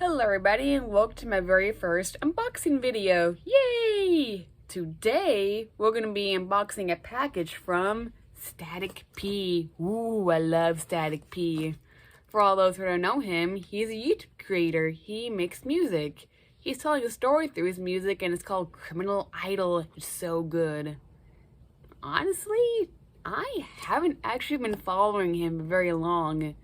Hello everybody and welcome to my very first unboxing video. Yay! Today we're going to be unboxing a package from Static P. Ooh, I love Static P. For all those who don't know him, he's a YouTube creator. He makes music. He's telling a story through his music and it's called Criminal Idol. It's so good. Honestly, I haven't actually been following him very long.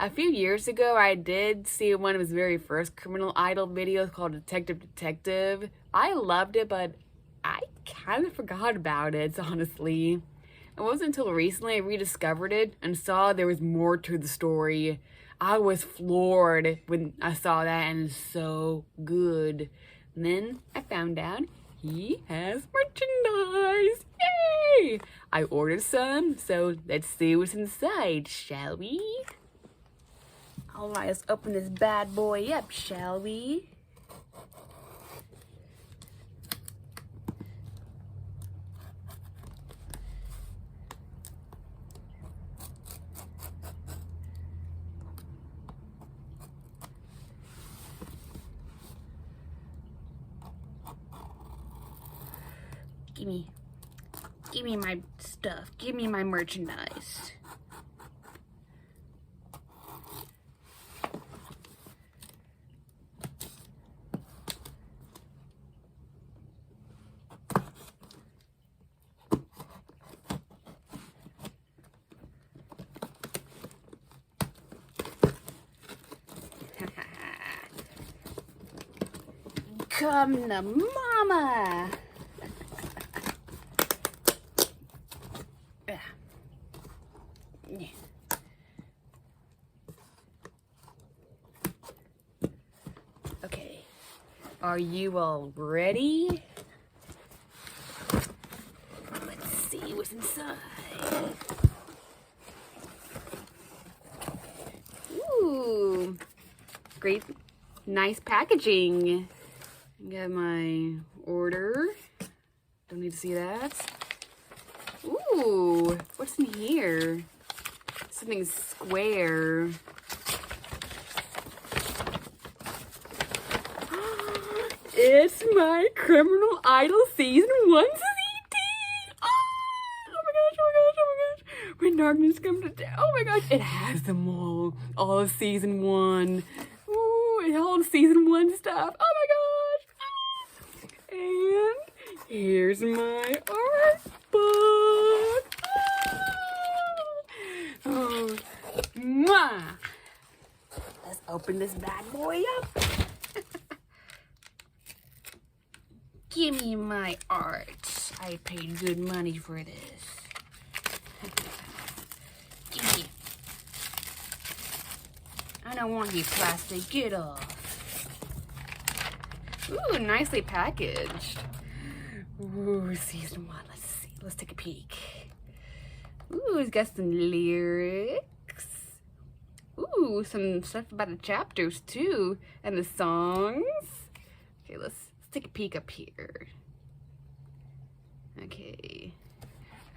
A few years ago, I did see one of his very first Criminal Idol videos called Detective Detective. I loved it, but I kind of forgot about it, honestly. It wasn't until recently I rediscovered it and saw there was more to the story. I was floored when I saw that, and it's so good. And then I found out he has merchandise. Yay! I ordered some, so let's see what's inside, shall we? Alright, let's open this bad boy up, shall we? Give me my stuff. Give me my merchandise. Come to mama. Okay, are you all ready? Let's see what's inside. Ooh, great, nice packaging. Got my order. Don't need to see that. Ooh, what's in here? Something square. It's my Criminal Idol Season 1 CD! Oh my gosh, oh my gosh, oh my gosh. When darkness comes to town. Oh my gosh, it has them all. All of Season 1. Ooh, it holds Season 1 stuff. Oh my gosh. And here's my art book. Oh, mwah. Let's open this bad boy up. Give me my art. I paid good money for this. Give me. I don't want you plastic. Get off. Ooh, nicely packaged. Ooh, Season 1. Let's see. Let's take a peek. Ooh, it's got some lyrics. Ooh, some stuff about the chapters too. And the songs. Okay, let's take a peek up here. Okay.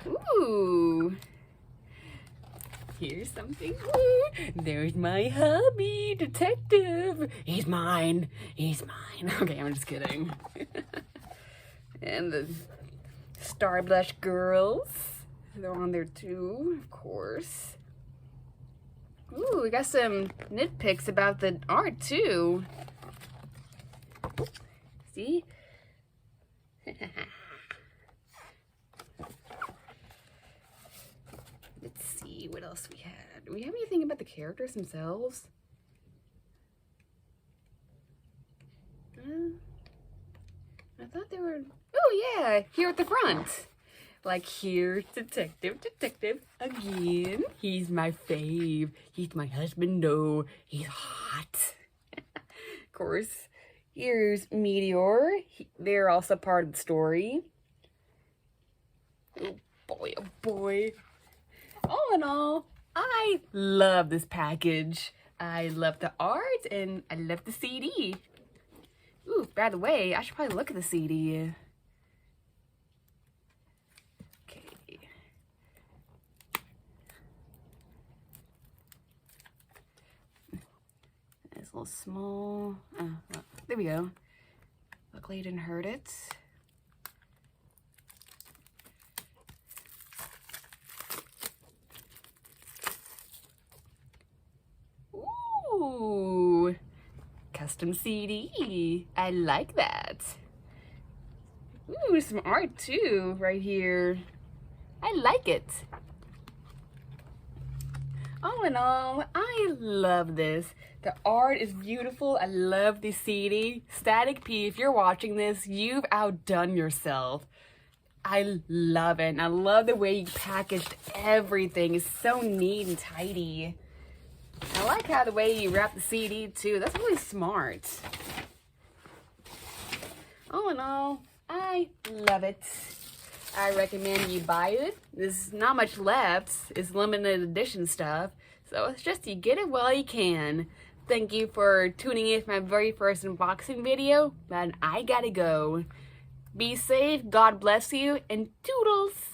Ooh. Here's something. Ooh. There's my hubby, Detective. He's mine. He's mine. Okay, I'm just kidding. And the Starblush girls. They're on there too, of course. Ooh, we got some nitpicks about the art too. See? Let's see what else we had. Do we have anything about the characters themselves? I thought they were... Oh yeah, here at the front. Like, here's Detective again. He's my fave. He's my husband, no. He's hot. Of course. Here's Meteor. They're also part of the story. Oh boy, oh boy. All in all, I love this package. I love the art and I love the CD. Ooh, by the way, I should probably look at the CD. Okay. Let's a little small. There we go. Luckily I didn't hurt it. Ooh, custom CD. I like that. Ooh, some art too right here. I like it. All in all, I love this. The art is beautiful. I love the CD. Static P, if you're watching this, you've outdone yourself. I love it. And I love the way you packaged everything. It's so neat and tidy. I like how the way you wrap the CD too. That's really smart. All in all, I love it. I recommend you buy it. There's not much left. It's limited edition stuff. So it's just you get it while you can. Thank you for tuning in for my very first unboxing video. But I gotta go. Be safe, God bless you, and toodles!